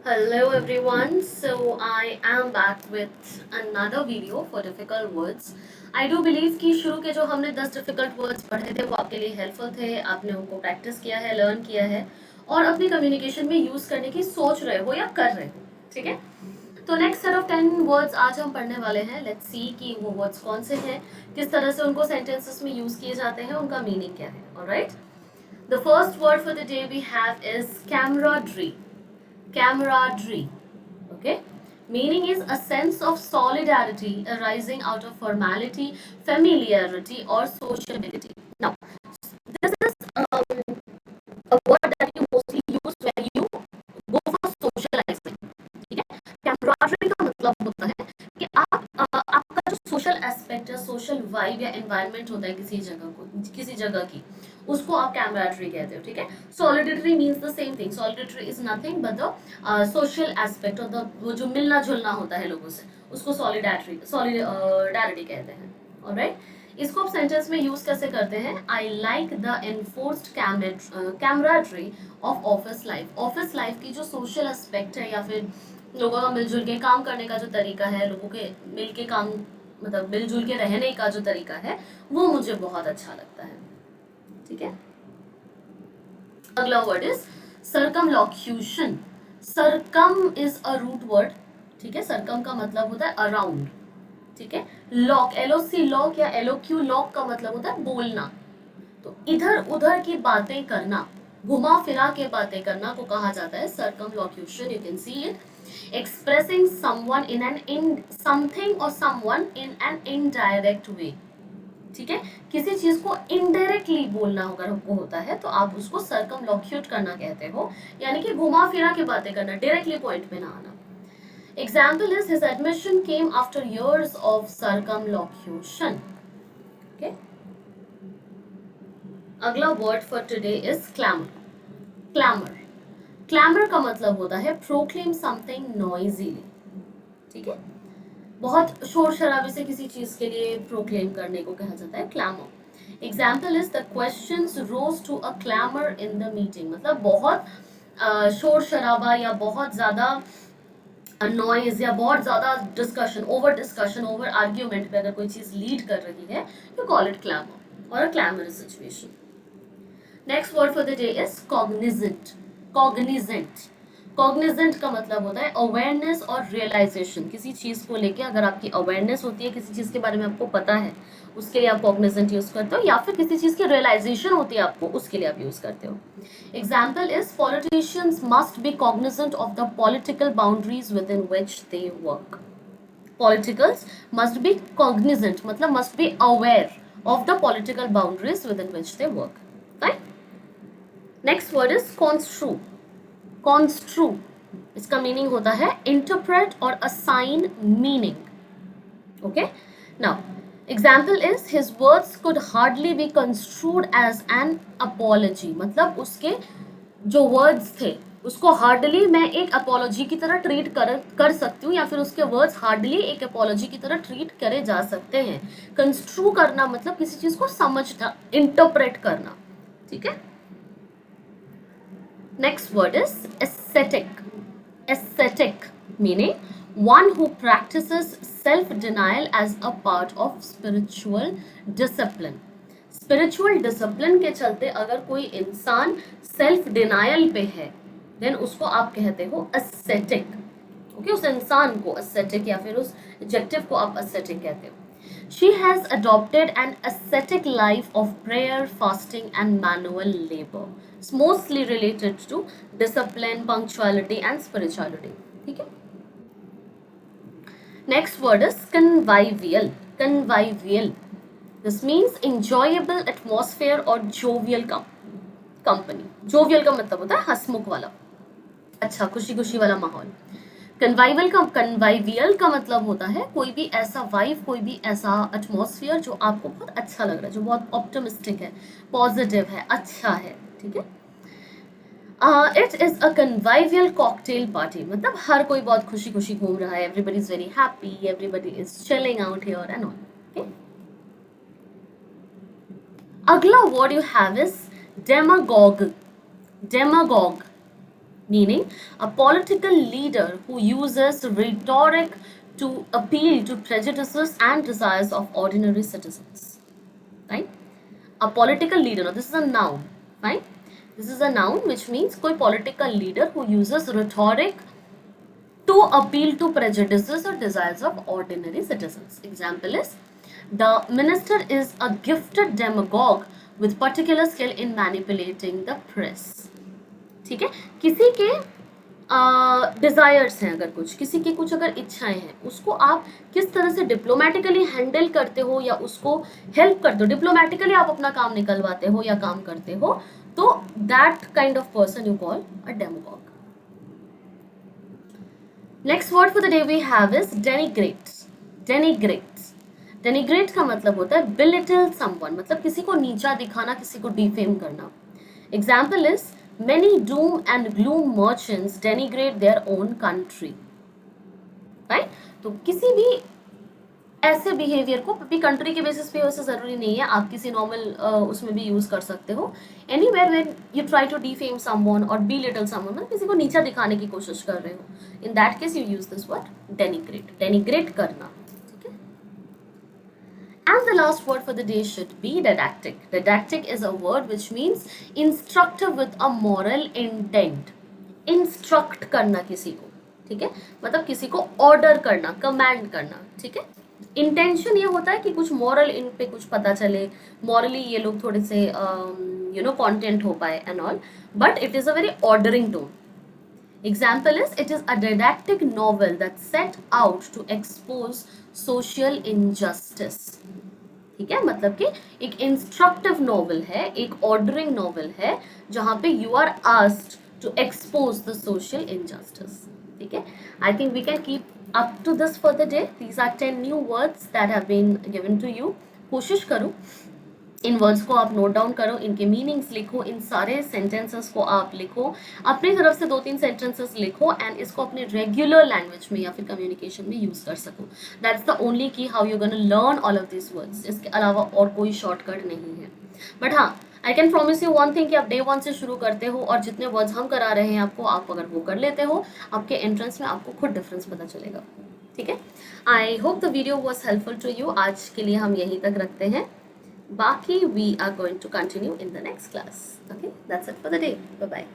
Hello everyone. So I am back with another video for difficult words. I do believe कि शुरू के जो हमने 10 difficult words पढ़े थे वो आपके लिए helpful थे. आपने उनको practice किया है, learn किया है और अपनी communication में use करने की सोच रहे हो या कर रहे हो. ठीक है? तो नेक्स्ट सेट ऑफ 10 वर्ड्स आज हम पढ़ने वाले हैं. लेट्स सी कि वो वर्ड्स कौन से हैं, किस तरह से उनको सेंटेंसेस में यूज किए जाते हैं, उनका मीनिंग क्या है. Alright, the first word for the day we have is camaraderie. Camaraderie. Okay, meaning is a sense of solidarity arising out of formality, familiarity or sociability. Now this is a word that you mostly use when you go for socializing. ठीक है, camaraderie का मतलब होता है कि आपका जो social aspect है, सोशल वाइब या एनवायरनमेंट होता है किसी जगह की, उसको आप कैमराडरी कहते हो. ठीक है, solidarity means the same thing. Solidarity is nothing but the social aspect और द वो जो मिलना जुलना होता है लोगों से, उसको सॉलिडारिटी कहते हैं. ऑलराइट, इसको आप सेंटेंस में यूज कैसे करते हैं? I like the enforced camaraderie of office life. Office life की जो सोशल एस्पेक्ट है या फिर लोगों का मिलजुल के काम करने का जो तरीका है, लोगों के मिल के काम मतलब मिलजुल के रहने का जो तरीका है, वो मुझे बहुत अच्छा लगता है. ठीक है, अगला word is circumlocution. Circum is a root word. ठीक है, सरकम का मतलब होता है अराउंड. ठीक है, लॉक, एलओसी लॉक या एलओक्यू लॉक का मतलब होता है बोलना. तो इधर उधर की बातें करना, घुमा फिरा के बातें करना को कहा जाता है circumlocution. You can see it expressing someone in an in something और someone in an indirect way. ठीक है, किसी चीज को इनडायरेक्टली बोलना अगर हमको होता है तो आप उसको सर्कमलोक्यूट करना कहते हो, यानी कि घुमा फिरा के बातें करना, डायरेक्टली पॉइंट पे ना आना. Example is his admission came after years of circumlocution. Okay. अगला word for today is clamour. Clamour, clamour का मतलब होता है प्रोक्लेम समथिंग नॉइजीली. ठीक है, बहुत शोर शराबे से किसी चीज के लिए प्रोक्लेम करने को कहा जाता है clamour. Example is the questions rose to a clamour in the meeting. मतलब बहुत शोर शराबा या बहुत ज्यादा नॉइज या बहुत ज्यादा डिस्कशन ओवर आर्ग्यूमेंट पे अगर कोई चीज लीड कर रही है, यू कॉल इट क्लैमर और a clamorous situation. Next word for the day is cognizant. Cognizant, cognizant का मतलब होता है अवेयरनेस और रियलाइजेशन. किसी चीज को लेके अगर आपकी अवेयरनेस होती है, किसी चीज के बारे में आपको पता है, उसके लिए आप कॉग्निजेंट यूज करते हो, या फिर किसी चीज की रियलाइजेशन होती है आपको, उसके लिए आप यूज करते हो. Example is politicians must be cognizant of the political boundaries with in which they work. Politicals must be cognizant मतलब must be aware of the political boundaries within which they work. Fine. Next word is construe. construe, इसका meaning होता है interpret और assign meaning. Okay, now example is his words could hardly be construed as an apology. मतलब उसके जो words थे उसको hardly मैं एक अपॉलॉजी की तरह ट्रीट कर सकती हूँ, या फिर उसके वर्ड्स हार्डली एक अपॉलॉजी की तरह ट्रीट करे जा सकते हैं. कंस्ट्रू करना मतलब किसी चीज को समझना, इंटरप्रेट करना. ठीक है, next word is ascetic. Ascetic meaning one who practices self-denial as a part of spiritual discipline. Spiritual discipline के चलते अगर कोई इंसान सेल्फ डिनायल पे है, देन उसको आप कहते हो ascetic. ओके, उस इंसान को ascetic या फिर उस एडजेक्टिव को आप ascetic कहते हो. She has adopted an ascetic life of prayer, fasting, and manual labor. It's mostly related to discipline, punctuality, and spirituality. ठीक है? Next word is convivial. Convivial. This means enjoyable atmosphere or jovial company. Jovial का मतलब होता है हंसमुख वाला, अच्छा खुशी खुशी वाला माहौल. कन्वाइवियल का मतलब होता है कोई भी ऐसा वाइब, कोई भी ऐसा एटमॉस्फेयर जो आपको बहुत अच्छा लग रहा है, जो बहुत ऑप्टिमिस्टिक है, पॉजिटिव है, अच्छा है. ठीक है, it is a convivial cocktail party. मतलब हर कोई बहुत खुशी खुशी घूम रहा है, everybody is very happy, everybody is chilling out here and all. Okay, अगला word you have is demagogue. Demagogue, meaning a political leader who uses rhetoric to appeal to prejudices and desires of ordinary citizens, right? A political leader, now this is a noun, right? This is a noun which means कोई political leader who uses rhetoric to appeal to prejudices or desires of ordinary citizens. Example is, the minister is a gifted demagogue with particular skill in manipulating the press. ठीक है, किसी के desires हैं, अगर कुछ किसी की कुछ अगर इच्छाएं हैं, उसको आप किस तरह से डिप्लोमेटिकली हैंडल करते हो या उसको हेल्प करते हो, डिप्लोमेटिकली आप अपना काम निकलवाते हो या काम करते हो, तो that kind of person you call a demagogue. Next word for the day we have is denigrate. Denigrate, denigrate का मतलब होता है बिलिटल समवन, मतलब किसी को नीचा दिखाना, किसी को डिफेम करना. Example is, many doom and gloom merchants denigrate their own country, right? तो किसी भी ऐसे बिहेवियर को भी कंट्री के बेसिस पे वैसे जरूरी नहीं है, आप किसी नॉर्मल उसमें भी यूज कर सकते हो. Anywhere when you try to defame someone और belittle someone, मतलब किसी को नीचा दिखाने की कोशिश कर रहे हो, in that case you use this word denigrate. Denigrate करना. And the last word for the day should be didactic. Didactic is a word which means instructive with a moral intent. Instruct करना किसी को, ठीक है, मतलब किसी को order करना, कमांड करना, ठीक है. इंटेंशन ये होता है कि कुछ मॉरल इन पे कुछ पता चले, मॉरली ये लोग थोड़े से कॉन्टेंट हो पाए and all, but it is a very ordering tone. Example is, it is a didactic novel that set out to expose social injustice. ठीक है, मतलब कि एक इंस्ट्रक्टिव नॉवल है, एक ऑर्डरिंग नॉवल है, जहां पे you are asked to expose the social injustice. ठीक है, I think we can keep up to this for the day. These are 10 new words that have been given to you. कोशिश करो इन words को आप note down करो, इनके meanings लिखो, इन सारे सेंटेंसेस को आप लिखो, अपनी तरफ से 2-3 सेंटेंसेस लिखो एंड इसको अपने रेगुलर लैंग्वेज में या फिर कम्युनिकेशन में यूज कर सको. दैट्स द ओनली की how you gonna learn all of this words. इसके अलावा और कोई शॉर्टकट नहीं है. बट हाँ, I can promise you one thing कि आप डे 1 से शुरू करते हो और जितने वर्ड्स हम करा रहे हैं आपको, आप अगर वो कर लेते हो, आपके एंट्रेंस में आपको खुद डिफरेंस पता चलेगा. ठीक है, I hope the video was helpful to you. आज के लिए हम यहीं तक रखते हैं. Baki, we are going to continue in the next class. Okay, that's it for the day. Bye bye.